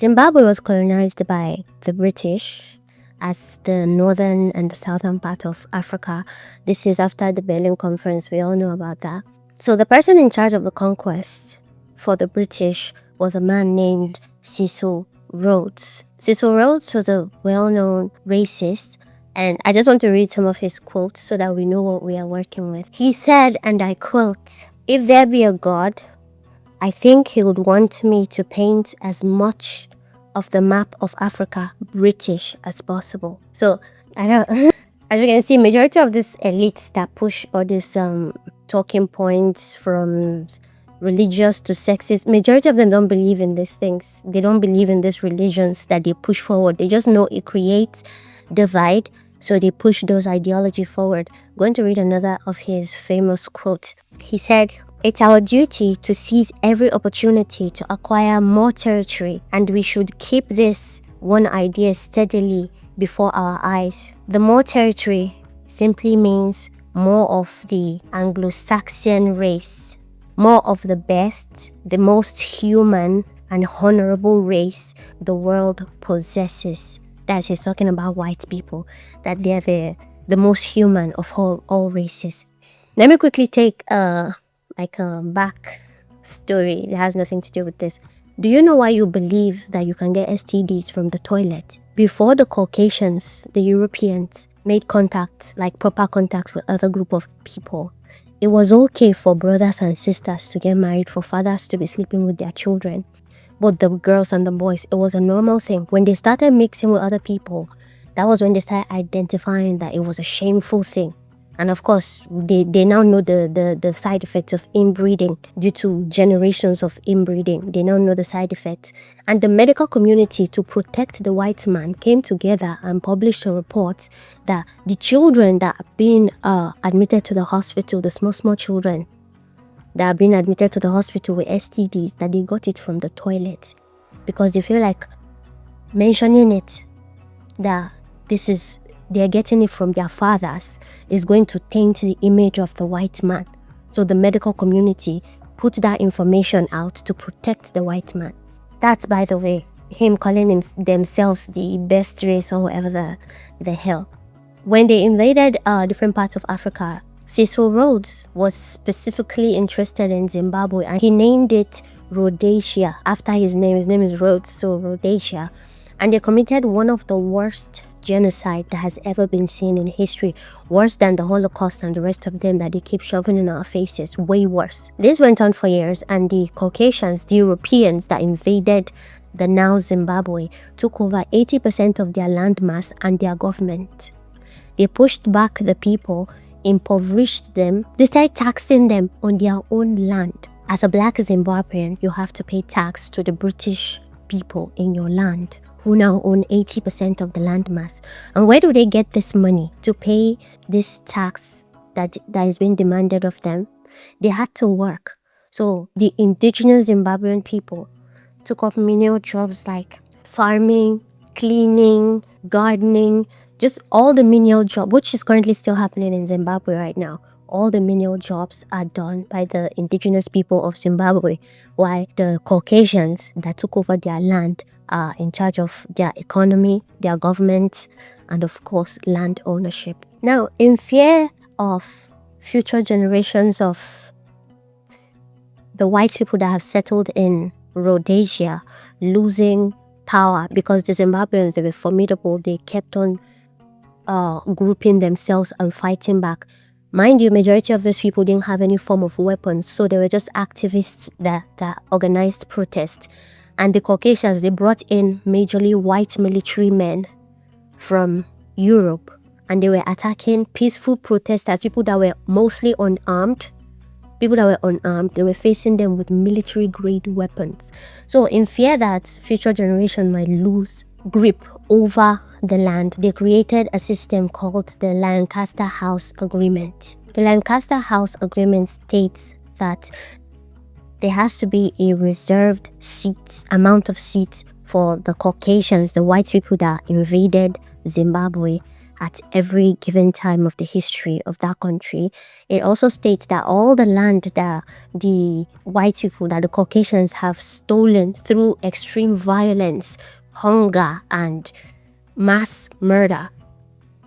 Zimbabwe was colonized by the British as the northern and the southern part of Africa. This is after the Berlin Conference. We all know about that. So the person in charge of the conquest for the British was a man named Cecil Rhodes. Cecil Rhodes was a well-known racist, and I just want to read some of his quotes so that we know what we are working with. He said, and I quote, "If there be a God, I think he would want me to paint as much of the map of Africa British as possible." So, I know, as you can see, majority of these elites that push all these talking points from religious to sexist, majority of them don't believe in these things. They don't believe in these religions that they push forward. They just know it creates divide, so they push those ideology forward. I'm going to read another of his famous quotes. He said, "It's our duty to seize every opportunity to acquire more territory, and we should keep this one idea steadily before our eyes. The more territory simply means more of the Anglo-Saxon race, more of the best, the most human and honorable race the world possesses." That he's talking about white people, that they're the most human of all races. Let me quickly take a back story. It has nothing to do with this. Do you know why you believe that you can get STDs from the toilet? Before the Caucasians, the Europeans, made contact, like proper contact with other group of people, it was okay for brothers and sisters to get married, for fathers to be sleeping with their children. But the girls and the boys, it was a normal thing. When they started mixing with other people, that was when they started identifying that it was a shameful thing. And of course, they now know the side effects of inbreeding due to generations of inbreeding. They now know the side effects. And the medical community, to protect the white man, came together and published a report that the children that are being admitted to the hospital, the small children that are being admitted to the hospital with STDs, that they got it from the toilet. Because they feel like mentioning it, that they're getting it from their fathers, is going to taint the image of the white man. So the medical community put that information out to protect the white man. That's, by the way, him calling themselves the best race or whatever the hell. When they invaded different parts of Africa, Cecil Rhodes was specifically interested in Zimbabwe, and he named it Rhodesia after his name. His name is Rhodes, so Rhodesia. And they committed one of the worst genocide that has ever been seen in history, worse than the Holocaust and the rest of them that they keep shoving in our faces, way worse. This went on for years, and the Caucasians, the Europeans that invaded the now Zimbabwe, took over 80% of their landmass and their government. They pushed back the people, impoverished them. They started taxing them on their own land. As a black Zimbabwean, you have to pay tax to the British people in your land, who now own 80% of the landmass. And where do they get this money to pay this tax that is being demanded of them? They had to work. So the indigenous Zimbabwean people took up menial jobs like farming, cleaning, gardening, just all the menial jobs, which is currently still happening in Zimbabwe right now. All the menial jobs are done by the indigenous people of Zimbabwe, while the Caucasians that took over their land are in charge of their economy, their government, and of course, land ownership. Now, in fear of future generations of the white people that have settled in Rhodesia losing power, because the Zimbabweans, they were formidable, they kept on grouping themselves and fighting back. Mind you, majority of these people didn't have any form of weapons, so they were just activists that organized protest. And the Caucasians, they brought in majorly white military men from Europe, and they were attacking peaceful protesters, people that were mostly unarmed. People that were unarmed, they were facing them with military-grade weapons. So in fear that future generation might lose grip over the land, they created a system called the Lancaster House Agreement. The Lancaster House Agreement states that there has to be a reserved amount of seats for the Caucasians, the white people that invaded Zimbabwe, at every given time of the history of that country. It also states that all the land that the white people, that the Caucasians have stolen through extreme violence, hunger, and mass murder,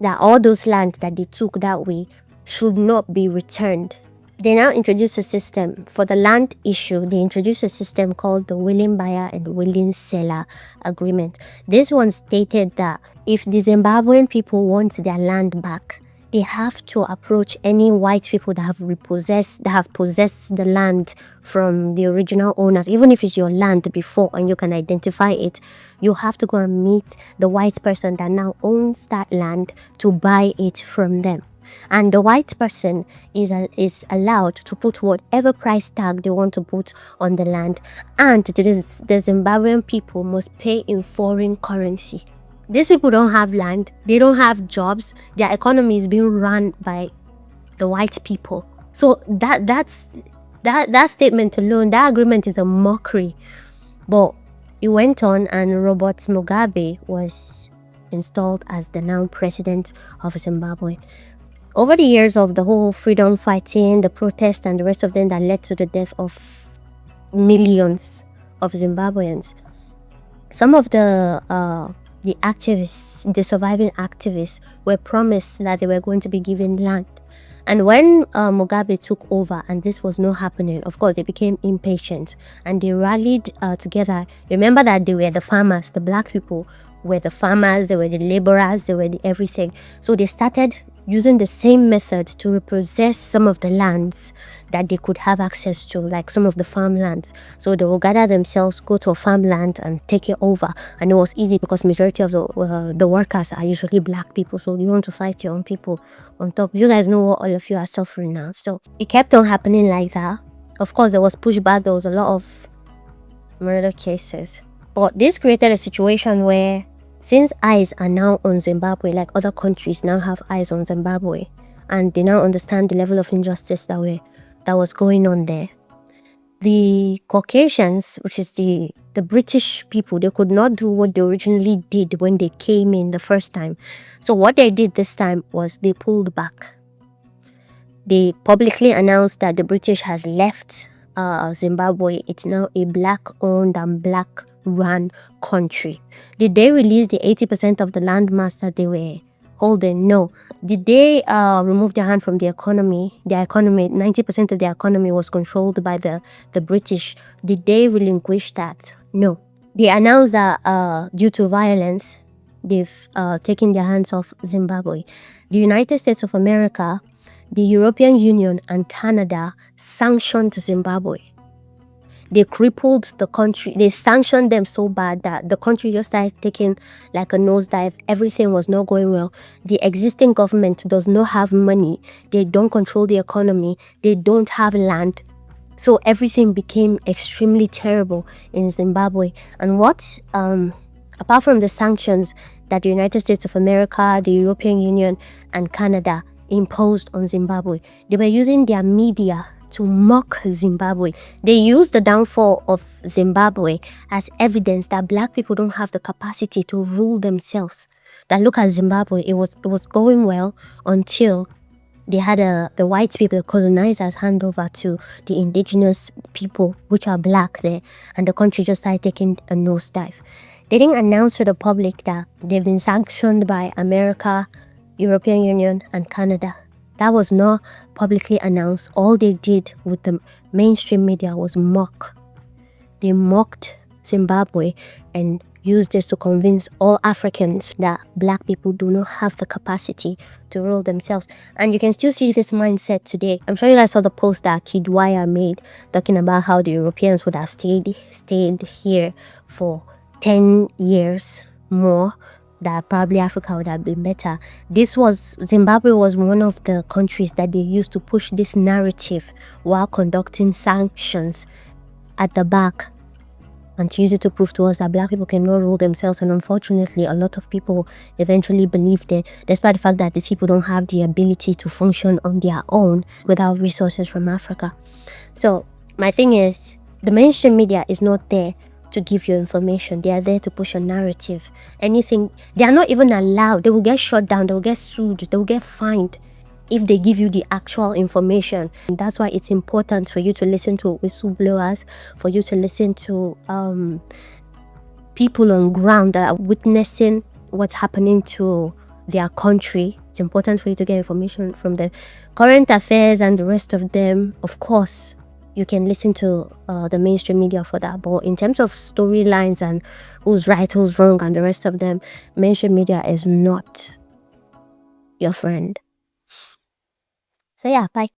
that all those lands that they took that way should not be returned. They now introduce a system for the land issue. They introduced a system called the willing buyer and willing seller agreement. This one stated that if the Zimbabwean people want their land back, they have to approach any white people that have possessed the land from the original owners. Even if it's your land before and you can identify it, you have to go and meet the white person that now owns that land to buy it from them. And the white person is allowed to put whatever price tag they want to put on the land, and the Zimbabwean people must pay in foreign currency. These people don't have land, they don't have jobs, their economy is being run by the white people. So that statement alone, that agreement is a mockery. But it went on, and Robert Mugabe was installed as the now president of Zimbabwe. Over the years of the whole freedom fighting, the protest, and the rest of them that led to the death of millions of Zimbabweans, some of the activists, the surviving activists, were promised that they were going to be given land. And when Mugabe took over and this was not happening, of course, they became impatient and they rallied together. Remember that they were the farmers, the black people were the farmers, they were the laborers, they were the everything. So they started using the same method to repossess some of the lands that they could have access to, like some of the farmlands. So they will gather themselves, go to a farmland and take it over. And it was easy because majority of the workers are usually black people. So you want to fight your own people on top. You guys know what all of you are suffering now. So it kept on happening like that. Of course, there was pushback. There was a lot of murder cases. But this created a situation where, since eyes are now on Zimbabwe, like other countries now have eyes on Zimbabwe, and they now understand the level of injustice that was going on there, the Caucasians, which is the British people, they could not do what they originally did when they came in the first time. So what they did this time was they pulled back. They publicly announced that the British has left Zimbabwe. It's now a black-owned and black-run country. Did they release the 80% of the land mass that they were holding? No. Did they remove their hand from the economy? Their economy, 90% of their economy was controlled by the British. Did they relinquish that? No. They announced that due to violence, they've taken their hands off Zimbabwe. The United States of America, the European Union, and Canada sanctioned Zimbabwe. They crippled the country. They sanctioned them so bad that the country just started taking like a nosedive. Everything was not going well. The existing government does not have money. They don't control the economy. They don't have land. So everything became extremely terrible in Zimbabwe. And what, apart from the sanctions that the United States of America, the European Union, and Canada imposed on Zimbabwe, they were using their media to mock Zimbabwe. They used the downfall of Zimbabwe as evidence that black people don't have the capacity to rule themselves. That look at Zimbabwe, it was going well until they had the white people, the colonizers, hand over to the indigenous people, which are black there, and the country just started taking a nosedive. They didn't announce to the public that they've been sanctioned by America, European Union, and Canada. That was not publicly announced. All they did with the mainstream media was mock. They mocked Zimbabwe and used this to convince all Africans that black people do not have the capacity to rule themselves. And you can still see this mindset today. I'm sure you guys saw the post that Kid Wire made talking about how the Europeans would have stayed here for 10 years more, that probably Africa would have been better. Zimbabwe was one of the countries that they used to push this narrative while conducting sanctions at the back, and to use it to prove to us that black people cannot rule themselves. And unfortunately, a lot of people eventually believed it, despite the fact that these people don't have the ability to function on their own without resources from Africa. So my thing is, the mainstream media is not there to give you information. They are there to push a narrative. Anything, they are not even allowed. They will get shut down. They will get sued. They will get fined if they give you the actual information. And that's why it's important for you to listen to whistleblowers, for you to listen to people on ground that are witnessing what's happening to their country. It's important for you to get information from the current affairs and the rest of them. Of course, you can listen to the mainstream media for that, but in terms of storylines and who's right, who's wrong, and the rest of them, mainstream media is not your friend. So yeah, bye.